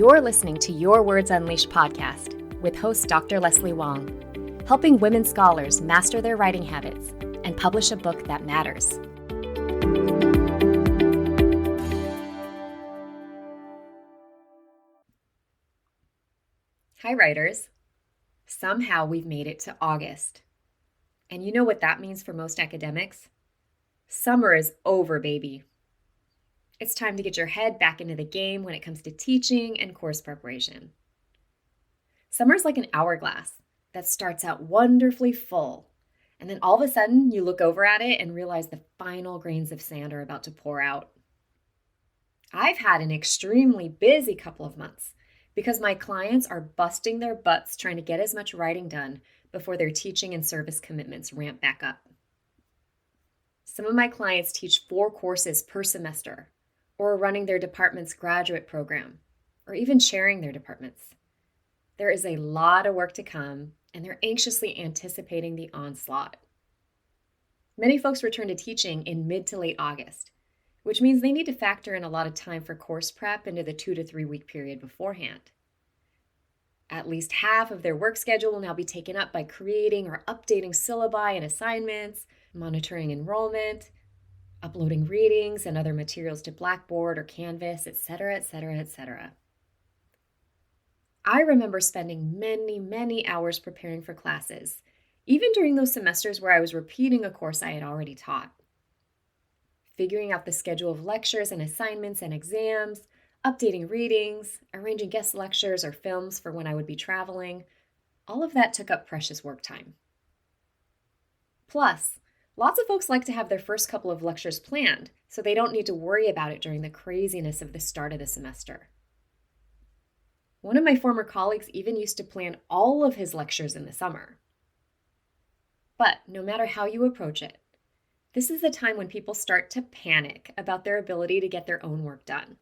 You're listening to Your Words Unleashed podcast with host Dr. Leslie Wong, helping women scholars master their writing habits and publish a book that matters. Hi, writers. Somehow we've made it to August. And you know what that means for most academics? Summer is over, baby. It's time to get your head back into the game when it comes to teaching and course preparation. Summer's like an hourglass that starts out wonderfully full, and then all of a sudden you look over at it and realize the final grains of sand are about to pour out. I've had an extremely busy couple of months because my clients are busting their butts trying to get as much writing done before their teaching and service commitments ramp back up. Some of my clients teach 4 courses per semester, or are running their department's graduate program, or even chairing their departments. There is a lot of work to come, and they're anxiously anticipating the onslaught. Many folks return to teaching in mid to late August, which means they need to factor in a lot of time for course prep into the 2 to 3 week period beforehand. At least half of their work schedule will now be taken up by creating or updating syllabi and assignments, monitoring enrollment, uploading readings and other materials to Blackboard or Canvas, etc., etc., etc. I remember spending many hours preparing for classes, even during those semesters where I was repeating a course I had already taught. Figuring out the schedule of lectures and assignments and exams, updating readings, arranging guest lectures or films for when I would be traveling, all of that took up precious work time. Plus, lots of folks like to have their first couple of lectures planned so they don't need to worry about it during the craziness of the start of the semester. One of my former colleagues even used to plan all of his lectures in the summer. But no matter how you approach it, this is the time when people start to panic about their ability to get their own work done.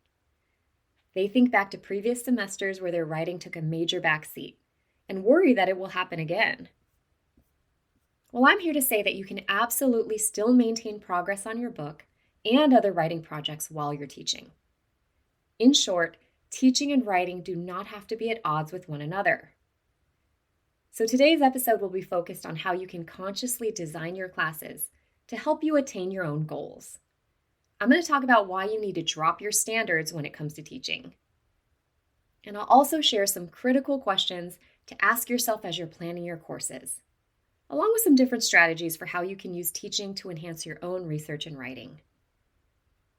They think back to previous semesters where their writing took a major backseat and worry that it will happen again. Well, I'm here to say that you can absolutely still maintain progress on your book and other writing projects while you're teaching. In short, teaching and writing do not have to be at odds with one another. So today's episode will be focused on how you can consciously design your classes to help you attain your own goals. I'm going to talk about why you need to drop your standards when it comes to teaching. And I'll also share some critical questions to ask yourself as you're planning your courses, along with some different strategies for how you can use teaching to enhance your own research and writing.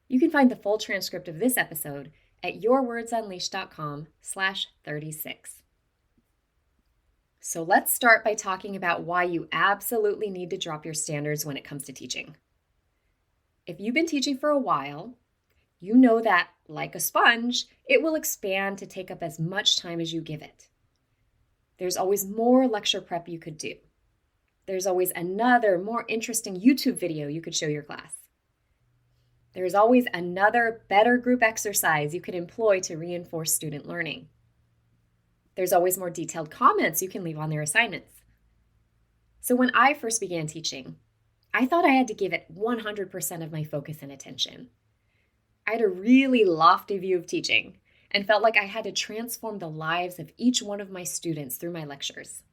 You can find the full transcript of this episode at yourwordsunleashed.com/36. So let's start by talking about why you absolutely need to drop your standards when it comes to teaching. If you've been teaching for a while, you know that, like a sponge, it will expand to take up as much time as you give it. There's always more lecture prep you could do. There's always another, more interesting YouTube video you could show your class. There's always another, better group exercise you could employ to reinforce student learning. There's always more detailed comments you can leave on their assignments. So when I first began teaching, I thought I had to give it 100% of my focus and attention. I had a really lofty view of teaching and felt like I had to transform the lives of each one of my students through my lectures.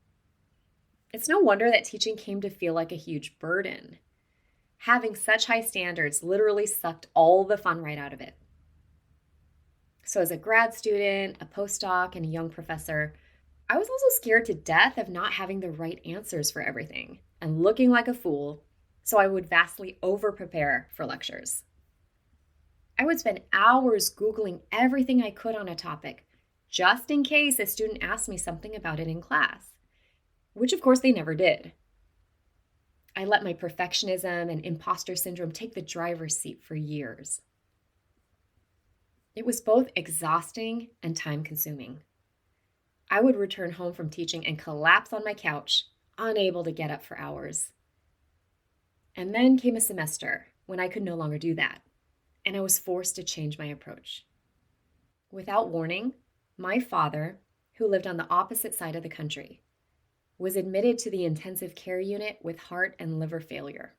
It's no wonder that teaching came to feel like a huge burden. Having such high standards literally sucked all the fun right out of it. So as a grad student, a postdoc, and a young professor, I was also scared to death of not having the right answers for everything and looking like a fool, so I would vastly over-prepare for lectures. I would spend hours Googling everything I could on a topic, just in case a student asked me something about it in class, which of course they never did. I let my perfectionism and imposter syndrome take the driver's seat for years. It was both exhausting and time-consuming. I would return home from teaching and collapse on my couch, unable to get up for hours. And then came a semester when I could no longer do that, and I was forced to change my approach. Without warning, my father, who lived on the opposite side of the country, was admitted to the intensive care unit with heart and liver failure.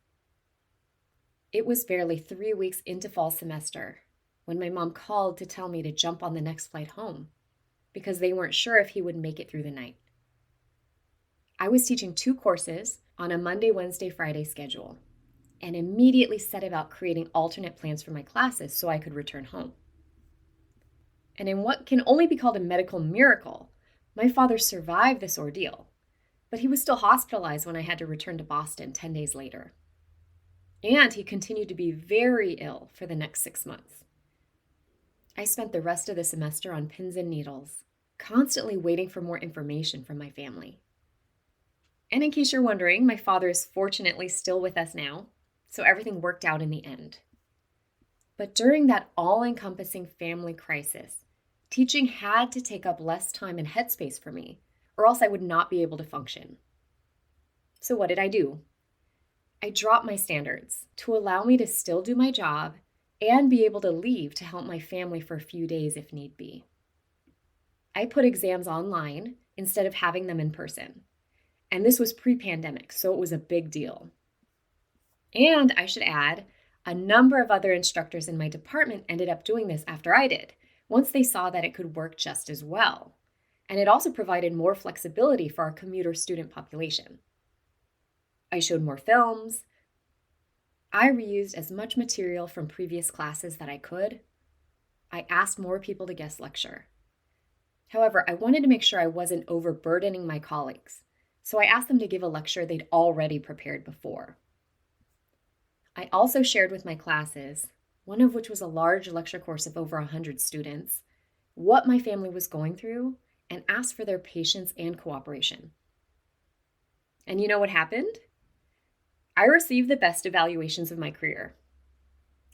It was barely 3 weeks into fall semester when my mom called to tell me to jump on the next flight home. because they weren't sure if he would make it through the night. I was teaching 2 courses on a Monday, Wednesday, Friday schedule and immediately set about creating alternate plans for my classes so I could return home. And in what can only be called a medical miracle, my father survived this ordeal, but he was still hospitalized when I had to return to Boston 10 days later. And he continued to be very ill for the next 6 months. I spent the rest of the semester on pins and needles, constantly waiting for more information from my family. And in case you're wondering, my father is fortunately still with us now, so everything worked out in the end. But during that all-encompassing family crisis, teaching had to take up less time and headspace for me, or else I would not be able to function. So what did I do? I dropped my standards to allow me to still do my job and be able to leave to help my family for a few days if need be. I put exams online instead of having them in person. And this was pre-pandemic, so it was a big deal. And I should add, a number of other instructors in my department ended up doing this after I did, once they saw that it could work just as well. And it also provided more flexibility for our commuter student population. I showed more films. I reused as much material from previous classes that I could. I asked more people to guest lecture. However, I wanted to make sure I wasn't overburdening my colleagues, so I asked them to give a lecture they'd already prepared before. I also shared with my classes, one of which was a large lecture course of over 100 students, what my family was going through and asked for their patience and cooperation. And you know what happened? I received the best evaluations of my career.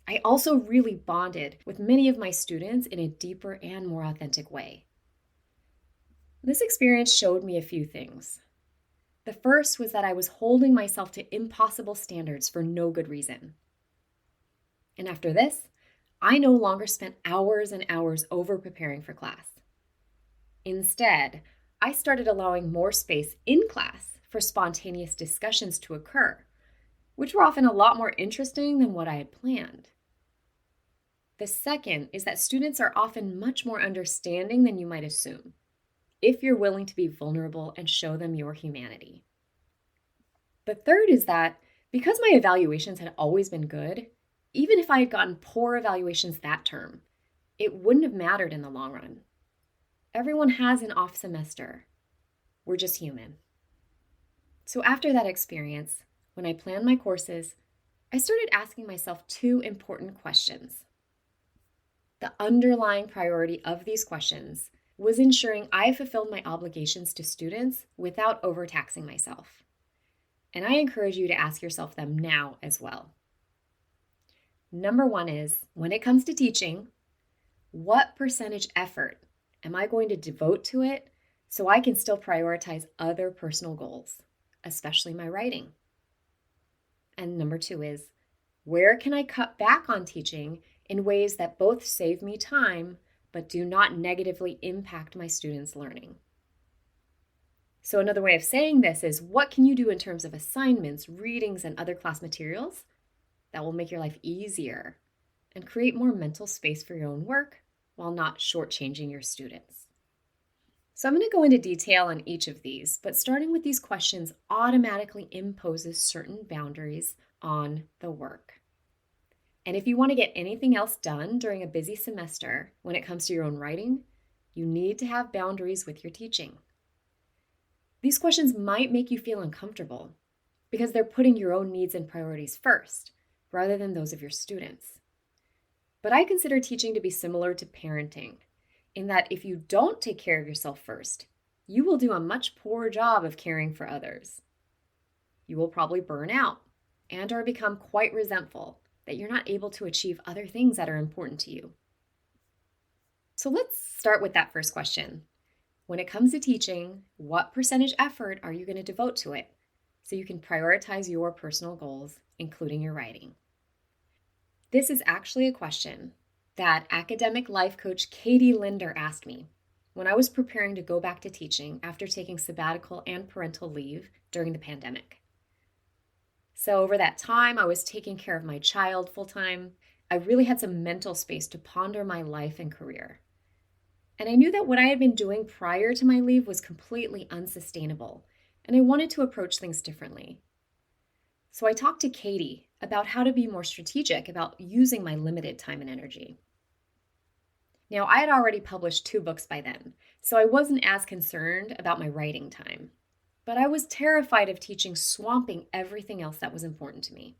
I also really bonded with many of my students in a deeper and more authentic way. This experience showed me a few things. The first was that I was holding myself to impossible standards for no good reason. And after this, I no longer spent hours and hours over preparing for class. Instead, I started allowing more space in class for spontaneous discussions to occur, which were often a lot more interesting than what I had planned. The second is that students are often much more understanding than you might assume, if you're willing to be vulnerable and show them your humanity. The third is that because my evaluations had always been good, even if I had gotten poor evaluations that term, it wouldn't have mattered in the long run. Everyone has an off semester. We're just human. So after that experience, when I planned my courses, I started asking myself 2 important questions. The underlying priority of these questions was ensuring I fulfilled my obligations to students without overtaxing myself. And I encourage you to ask yourself them now as well. Number 1 is, when it comes to teaching, what percentage effort am I going to devote to it so I can still prioritize other personal goals, especially my writing? And number 2 is, where can I cut back on teaching in ways that both save me time but do not negatively impact my students' learning? So another way of saying this is, what can you do in terms of assignments, readings, and other class materials that will make your life easier and create more mental space for your own work while not shortchanging your students? So I'm going to go into detail on each of these, but starting with these questions automatically imposes certain boundaries on the work. And if you want to get anything else done during a busy semester when it comes to your own writing, you need to have boundaries with your teaching. These questions might make you feel uncomfortable because they're putting your own needs and priorities first rather than those of your students. But I consider teaching to be similar to parenting, in that if you don't take care of yourself first, you will do a much poorer job of caring for others. You will probably burn out and or become quite resentful that you're not able to achieve other things that are important to you. So let's start with that first question. When it comes to teaching, what percentage effort are you going to devote to it so you can prioritize your personal goals, including your writing? This is actually a question that academic life coach Katie Linder asked me when I was preparing to go back to teaching after taking sabbatical and parental leave during the pandemic. So over that time, I was taking care of my child full-time. I really had some mental space to ponder my life and career. And I knew that what I had been doing prior to my leave was completely unsustainable, and I wanted to approach things differently. So I talked to Katie about how to be more strategic about using my limited time and energy. Now, I had already published 2 books by then, so I wasn't as concerned about my writing time. But I was terrified of teaching swamping everything else that was important to me.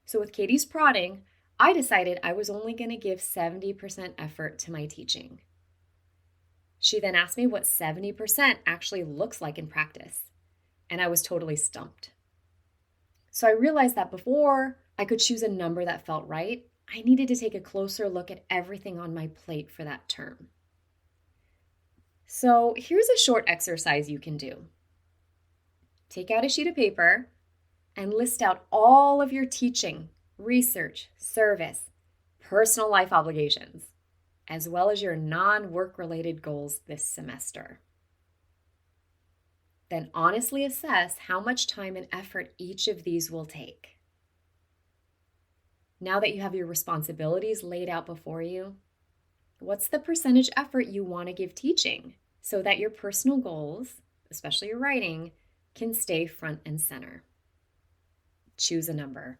So with Katie's prodding, I decided I was only going to give 70% effort to my teaching. She then asked me what 70% actually looks like in practice, and I was totally stumped. So I realized that before I could choose a number that felt right, I needed to take a closer look at everything on my plate for that term. So here's a short exercise you can do. Take out a sheet of paper and list out all of your teaching, research, service, personal life obligations, as well as your non-work related goals this semester. Then honestly assess how much time and effort each of these will take. Now that you have your responsibilities laid out before you, what's the percentage effort you want to give teaching so that your personal goals, especially your writing, can stay front and center? Choose a number.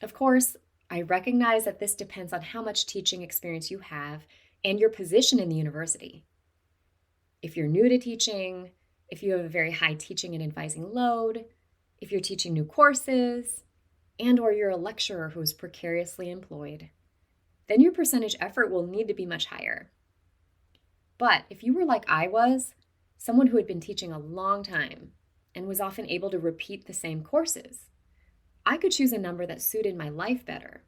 Of course, I recognize that this depends on how much teaching experience you have and your position in the university. If you're new to teaching, if you have a very high teaching and advising load, if you're teaching new courses, and or you're a lecturer who is precariously employed, then your percentage effort will need to be much higher. But if you were like I was, someone who had been teaching a long time and was often able to repeat the same courses, I could choose a number that suited my life better.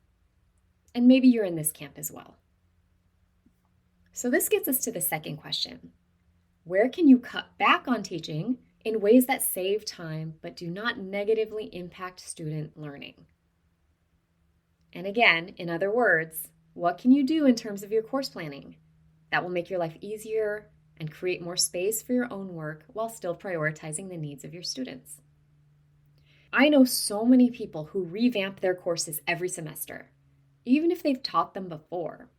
And maybe you're in this camp as well. So this gets us to the second question. Where can you cut back on teaching in ways that save time but do not negatively impact student learning? And again, in other words, what can you do in terms of your course planning that will make your life easier and create more space for your own work while still prioritizing the needs of your students? I know so many people who revamp their courses every semester, even if they've taught them before.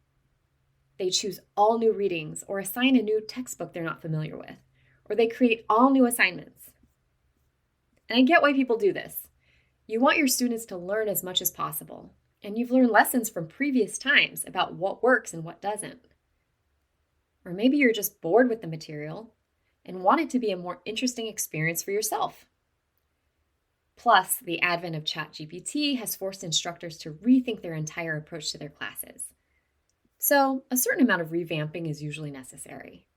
They choose all new readings or assign a new textbook they're not familiar with, or they create all new assignments. And I get why people do this. You want your students to learn as much as possible, and you've learned lessons from previous times about what works and what doesn't. Or maybe you're just bored with the material and want it to be a more interesting experience for yourself. Plus, the advent of ChatGPT has forced instructors to rethink their entire approach to their classes. So, a certain amount of revamping is usually necessary.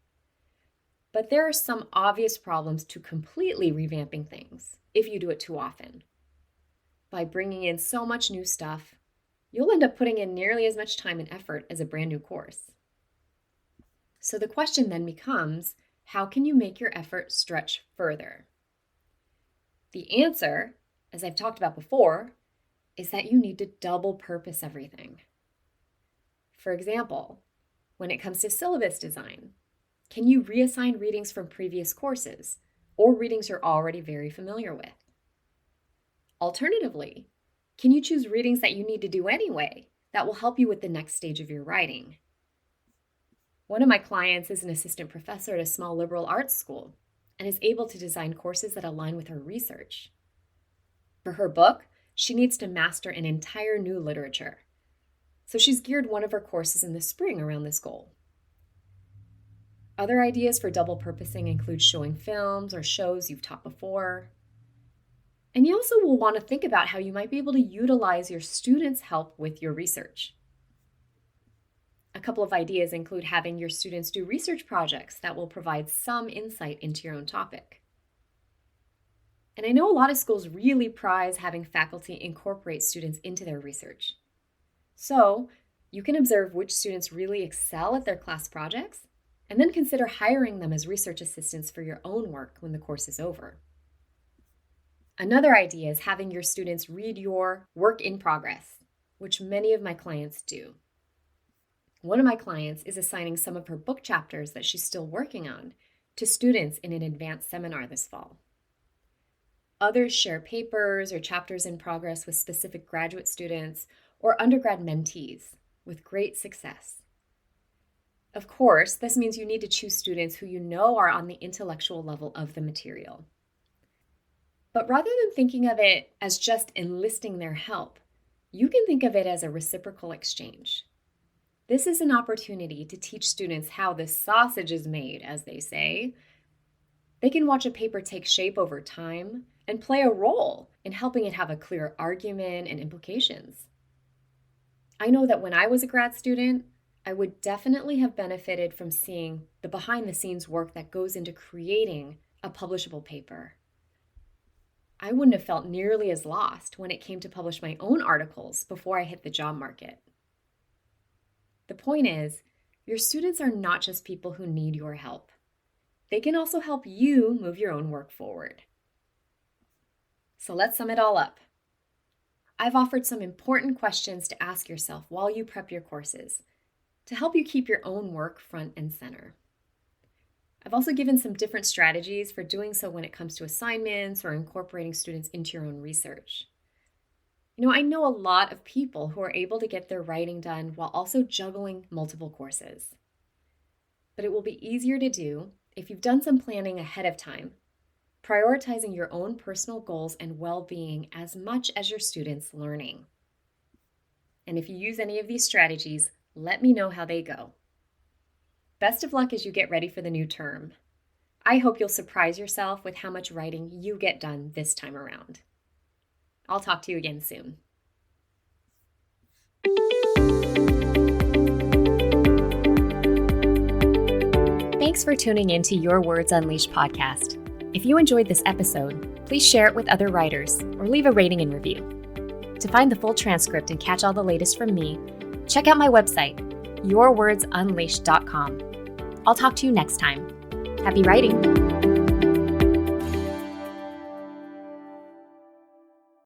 But there are some obvious problems to completely revamping things if you do it too often. By bringing in so much new stuff, you'll end up putting in nearly as much time and effort as a brand new course. So the question then becomes, how can you make your effort stretch further? The answer, as I've talked about before, is that you need to double purpose everything. For example, when it comes to syllabus design, can you reassign readings from previous courses or readings you're already very familiar with? Alternatively, can you choose readings that you need to do anyway that will help you with the next stage of your writing? One of my clients is an assistant professor at a small liberal arts school and is able to design courses that align with her research. For her book, she needs to master an entire new literature. So she's geared one of her courses in the spring around this goal. Other ideas for double purposing include showing films or shows you've taught before. And you also will want to think about how you might be able to utilize your students' help with your research. A couple of ideas include having your students do research projects that will provide some insight into your own topic. And I know a lot of schools really prize having faculty incorporate students into their research. So you can observe which students really excel at their class projects and then consider hiring them as research assistants for your own work when the course is over. Another idea is having your students read your work in progress, which many of my clients do. One of my clients is assigning some of her book chapters that she's still working on to students in an advanced seminar this fall. Others share papers or chapters in progress with specific graduate students or undergrad mentees with great success. Of course, this means you need to choose students who you know are on the intellectual level of the material. But rather than thinking of it as just enlisting their help, you can think of it as a reciprocal exchange. This is an opportunity to teach students how the sausage is made, as they say. They can watch a paper take shape over time and play a role in helping it have a clear argument and implications. I know that when I was a grad student, I would definitely have benefited from seeing the behind-the-scenes work that goes into creating a publishable paper. I wouldn't have felt nearly as lost when it came to publish my own articles before I hit the job market. The point is, your students are not just people who need your help. They can also help you move your own work forward. So let's sum it all up. I've offered some important questions to ask yourself while you prep your courses to help you keep your own work front and center. I've also given some different strategies for doing so when it comes to assignments or incorporating students into your own research. I know a lot of people who are able to get their writing done while also juggling multiple courses. But it will be easier to do if you've done some planning ahead of time, prioritizing your own personal goals and well-being as much as your students' learning. And if you use any of these strategies, let me know how they go. Best of luck as you get ready for the new term. I hope you'll surprise yourself with how much writing you get done this time around. I'll talk to you again soon. Thanks for tuning in to Your Words Unleashed podcast. If you enjoyed this episode, please share it with other writers or leave a rating and review. To find the full transcript and catch all the latest from me, check out my website, yourwordsunleashed.com. I'll talk to you next time. Happy writing!